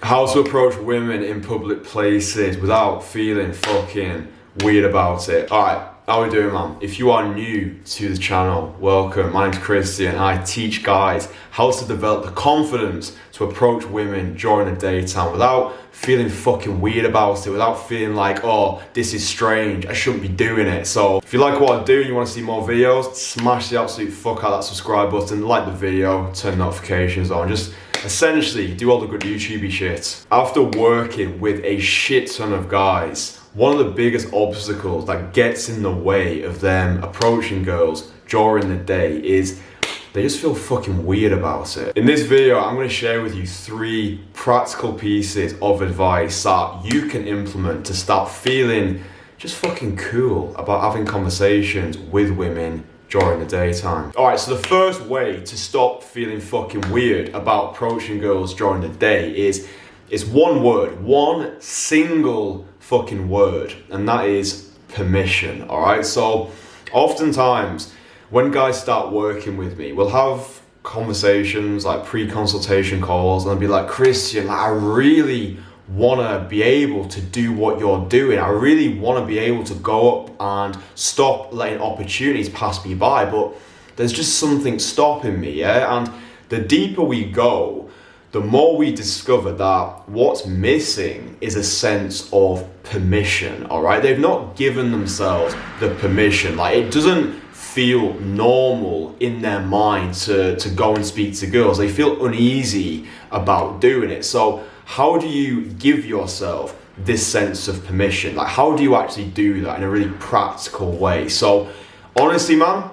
How to approach women in public places without feeling fucking weird about it. Alright, how we doing, man? If you are new to the channel, welcome. My name's Kristian and I teach guys how to develop the confidence to approach women during the daytime without feeling fucking weird about it, without feeling like, oh, this is strange, I shouldn't be doing it. So if you like what I do and you want to see more videos, smash the absolute fuck out of that subscribe button, like the video, turn notifications on, just essentially do all the good YouTubey shit. After working with a shit ton of guys, one of the biggest obstacles that gets in the way of them approaching girls during the day is they just feel fucking weird about it. In this video, I'm going to share with you 3 practical pieces of advice that you can implement to start feeling just fucking cool about having conversations with women during the daytime. Alright, so the first way to stop feeling fucking weird about approaching girls during the day is one word, one single fucking word, and that is permission. Alright, so oftentimes when guys start working with me, we'll have conversations like pre-consultation calls, and I'll be like, Kristian, I really want to be able to do what you're doing. I really want to be able to go up and stop letting opportunities pass me by, but there's just something stopping me, yeah? And the deeper we go, the more we discover that what's missing is a sense of permission, all right? They've not given themselves the permission. Like, it doesn't feel normal in their mind to go and speak to girls. They feel uneasy about doing it. So how do you give yourself this sense of permission? Like, how do you actually do that in a really practical way? So honestly, man,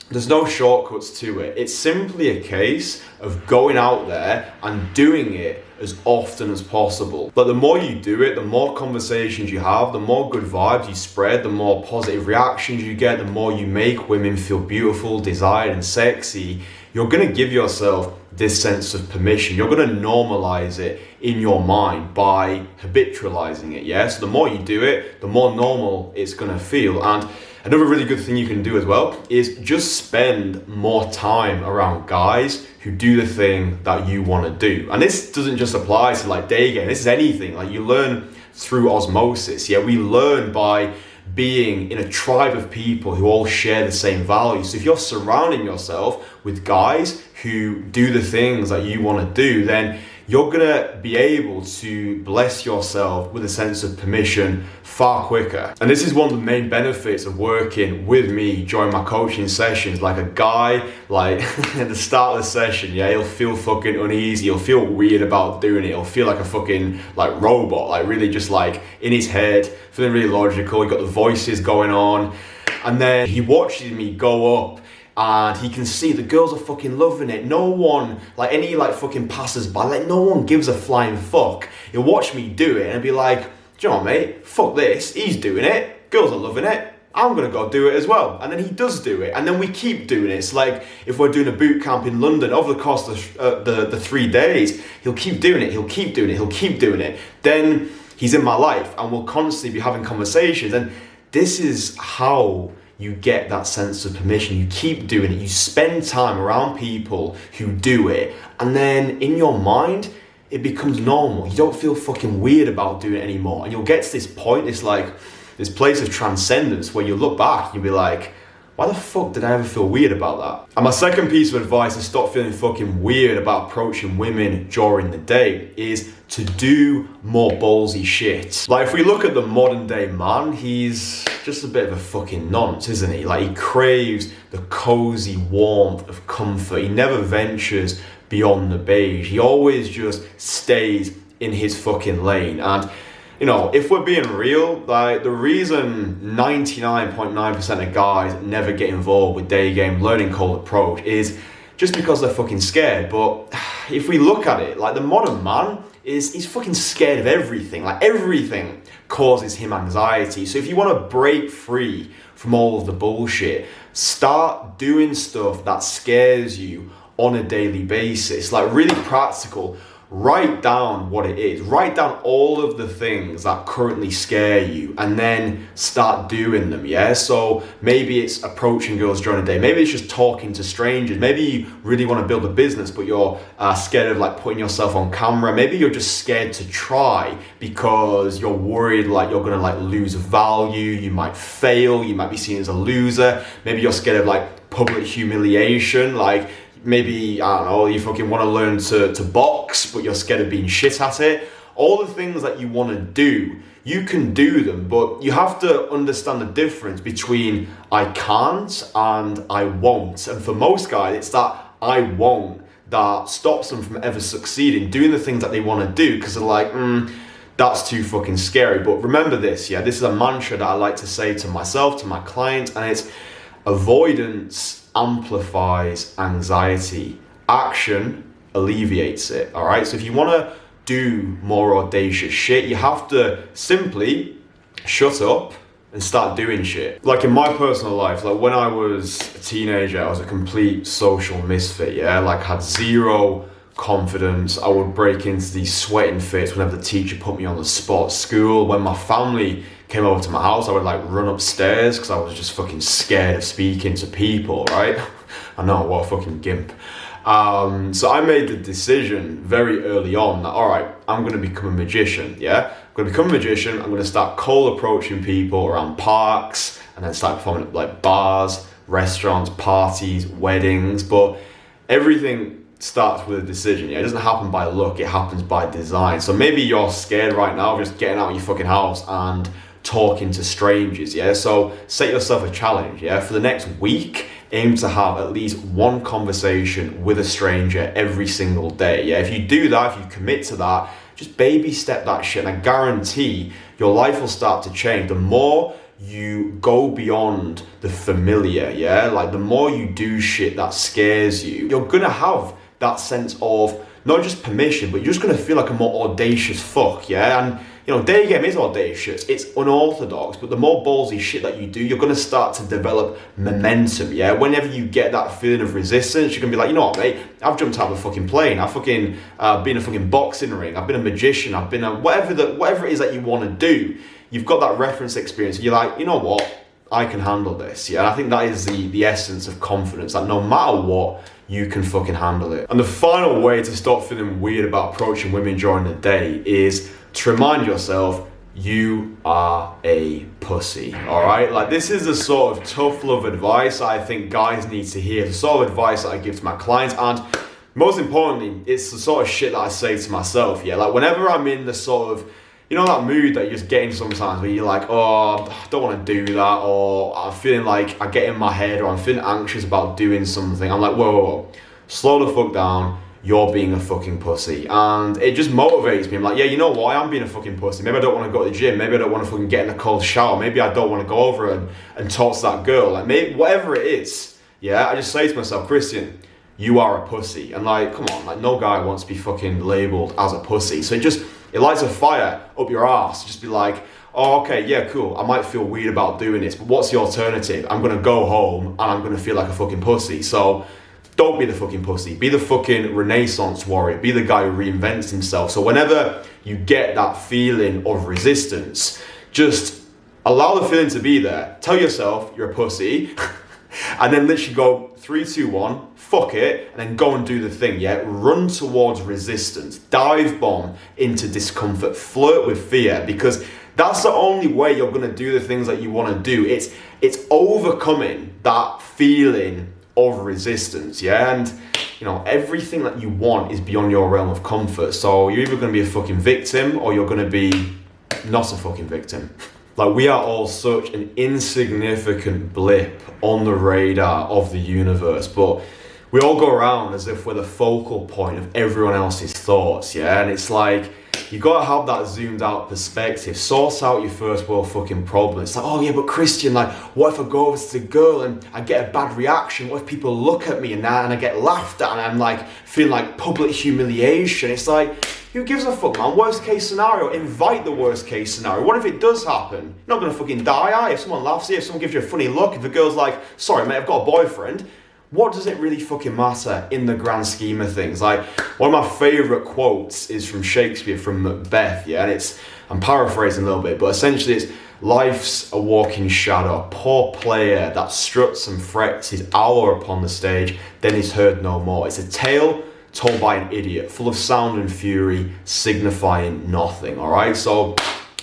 there's no shortcuts to it. It's simply a case of going out there and doing it as often as possible. But the more you do it, the more conversations you have, the more good vibes you spread, the more positive reactions you get, the more you make women feel beautiful, desired, and sexy. You're gonna give yourself this sense of permission. You're gonna normalize it in your mind by habitualizing it, yeah? So the more you do it, the more normal it's gonna feel. And another really good thing you can do as well is just spend more time around guys who do the thing that you want to do. And this doesn't just apply to like day game, this is anything. Like, you learn through osmosis, yeah? We learn by being in a tribe of people who all share the same values. So if you're surrounding yourself with guys who do the things that you want to do, then you're gonna be able to bless yourself with a sense of permission far quicker. And this is one of the main benefits of working with me during my coaching sessions. Like, a guy, like at the start of the session, yeah, he'll feel fucking uneasy, he'll feel weird about doing it, he'll feel like a fucking like robot, like really just like in his head, feeling really logical, he got the voices going on, and then he watches me go up and he can see the girls are fucking loving it. No one, like any like fucking passers-by, like no one gives a flying fuck. He'll watch me do it and be like, do you know what, mate? Fuck this, he's doing it, girls are loving it, I'm gonna go do it as well. And then he does do it, and then we keep doing it. It's like if we're doing a boot camp in London, over the course of the 3 days, he'll keep doing it, he'll keep doing it, he'll keep doing it. Then he's in my life and we'll constantly be having conversations. And this is how you get that sense of permission. You keep doing it, you spend time around people who do it, and then in your mind it becomes normal. You don't feel fucking weird about doing it anymore, and you'll get to this point, it's like this place of transcendence where you look back and you'll be like, why the fuck did I ever feel weird about that? And my second piece of advice to stop feeling fucking weird about approaching women during the day is to do more ballsy shit. Like, if we look at the modern day man, he's just a bit of a fucking nonce, isn't he? Like, he craves the cozy warmth of comfort. He never ventures beyond the beige. He always just stays in his fucking lane. And you know, if we're being real, like, the reason 99.9% of guys never get involved with day game learning cold approach is just because they're fucking scared. But if we look at it, like, the modern man he's fucking scared of everything. Like, everything causes him anxiety. So if you want to break free from all of the bullshit, start doing stuff that scares you on a daily basis. Like, really practical. write down what it is. Write down all of the things that currently scare you and then start doing them, yeah? So maybe it's approaching girls during the day. Maybe it's just talking to strangers. Maybe you really want to build a business, but you're scared of like putting yourself on camera. Maybe you're just scared to try because you're worried like you're going to like lose value. You might fail. You might be seen as a loser. Maybe you're scared of like public humiliation. Like, maybe, I don't know, you fucking want to learn to box, but you're scared of being shit at it. All the things that you want to do, you can do them, but you have to understand the difference between I can't and I won't. And for most guys, it's that I won't that stops them from ever succeeding, doing the things that they want to do, because they're like, that's too fucking scary. But remember this, yeah, this is a mantra that I like to say to myself, to my clients, and it's avoidance amplifies anxiety. Action alleviates it, all right? So if you want to do more audacious shit, you have to simply shut up and start doing shit. Like in my personal life, like when I was a teenager, I was a complete social misfit, yeah? Like had zero confidence. I would break into these sweating fits whenever the teacher put me on the spot at school. When my family came over to my house, I would like run upstairs because I was just fucking scared of speaking to people, right? I know, what a fucking gimp. So I made the decision very early on that, all right, I'm going to become a magician, yeah? I'm going to become a magician. I'm going to start cold approaching people around parks and then start performing at like bars, restaurants, parties, weddings. But everything starts with a decision, yeah? It doesn't happen by luck, it happens by design. So maybe you're scared right now of just getting out of your fucking house and talking to strangers, yeah? So set yourself a challenge, yeah? For the next week, aim to have at least one conversation with a stranger every single day, yeah? If you do that, if you commit to that, just baby step that shit, and I guarantee your life will start to change. The more you go beyond the familiar, yeah? Like the more you do shit that scares you, you're gonna have that sense of not just permission, but you're just gonna feel like a more audacious fuck, yeah? And you know, daygame is audacious, it's unorthodox, but the more ballsy shit that you do, you're gonna start to develop momentum, yeah? Whenever you get that feeling of resistance, you're gonna be like, you know what, mate, I've jumped out of a fucking plane, I've fucking been a fucking boxing ring, I've been a magician, I've been a whatever it is that you wanna do, you've got that reference experience, you're like, you know what, I can handle this, yeah? And I think that is the essence of confidence, that no matter what, you can fucking handle it. And the final way to stop feeling weird about approaching women during the day is to remind yourself you are a pussy, all right? Like this is the sort of tough love advice I think guys need to hear, the sort of advice that I give to my clients, and most importantly, it's the sort of shit that I say to myself, yeah? Like whenever I'm in the sort of, you know, that mood that you just get in sometimes where you're like, oh, I don't want to do that, or I'm feeling like I get in my head, or I'm feeling anxious about doing something. I'm like, whoa, slow the fuck down. You're being a fucking pussy. And it just motivates me. I'm like, yeah, you know what? I am being a fucking pussy. Maybe I don't want to go to the gym. Maybe I don't want to fucking get in a cold shower. Maybe I don't want to go over and talk to that girl. Like, maybe, whatever it is, yeah, I just say to myself, Kristian, you are a pussy. And like, come on, like no guy wants to be fucking labeled as a pussy. So it lights a fire up your ass. Just be like, oh, okay, yeah, cool. I might feel weird about doing this, but what's the alternative? I'm going to go home and I'm going to feel like a fucking pussy. So don't be the fucking pussy. Be the fucking Renaissance warrior. Be the guy who reinvents himself. So whenever you get that feeling of resistance, just allow the feeling to be there. Tell yourself you're a pussy. And then literally go 3, 2, 1, fuck it, and then go and do the thing, yeah? Run towards resistance. Dive bomb into discomfort. Flirt with fear, because that's the only way you're going to do the things that you want to do. It's overcoming that feeling of resistance, yeah? And you know, everything that you want is beyond your realm of comfort. So you're either going to be a fucking victim or you're going to be not a fucking victim. Like, we are all such an insignificant blip on the radar of the universe, but we all go around as if we're the focal point of everyone else's thoughts, yeah? And it's like, you gotta have that zoomed out perspective. Source out your first world fucking problem. It's like, oh yeah, but Kristian, like, what if I go over to the girl and I get a bad reaction? What if people look at me and I get laughed at and I'm like, feeling like public humiliation? It's like, who gives a fuck, man? Worst case scenario, invite the worst case scenario. What if it does happen? You're not gonna fucking die, are you? If someone laughs at you, if someone gives you a funny look, if the girl's like, sorry mate, I've got a boyfriend, what does it really fucking matter in the grand scheme of things? Like, one of my favourite quotes is from Shakespeare, from Macbeth, yeah, and I'm paraphrasing a little bit, but essentially it's, life's a walking shadow, a poor player that struts and frets his hour upon the stage, then is heard no more. It's a tale told by an idiot, full of sound and fury, signifying nothing, alright? So,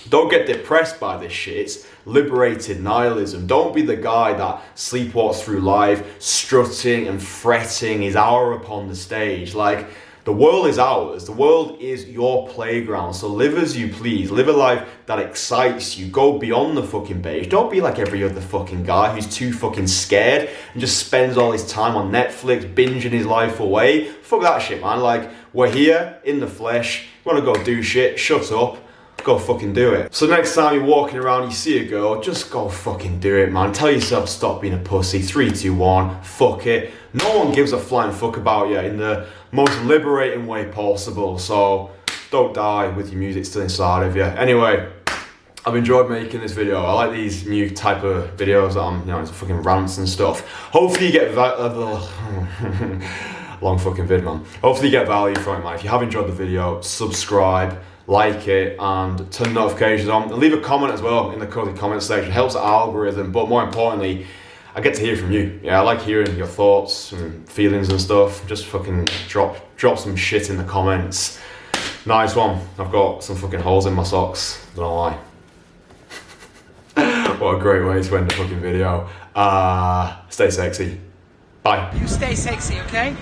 don't get depressed by this shit. It's liberated nihilism. Don't be the guy that sleepwalks through life, strutting and fretting his hour upon the stage. Like, the world is ours. The world is your playground. So live as you please. Live a life that excites you. Go beyond the fucking beige. Don't be like every other fucking guy who's too fucking scared and just spends all his time on Netflix, binging his life away. Fuck that shit, man. Like, we're here in the flesh. You wanna go do shit? Shut up. Go fucking do it. So next time you're walking around, you see a girl, just go fucking do it, man. Tell yourself stop being a pussy. 3, 2, 1, fuck it. No one gives a flying fuck about you in the most liberating way possible. So don't die with your music still inside of you. Anyway, I've enjoyed making this video. I like these new type of videos that I'm, it's fucking rants and stuff. Hopefully you get long fucking vid, man. Hopefully you get value from it, man. If you have enjoyed the video, subscribe, like it, and turn notifications on, and leave a comment as well in the comment section. It helps the algorithm, but more importantly, I get to hear from you. Yeah, I like hearing your thoughts and feelings and stuff. Just fucking drop some shit in the comments. Nice one. I've got some fucking holes in my socks. Don't know why. What a great way to end the fucking video. Stay sexy. Bye. You stay sexy, okay?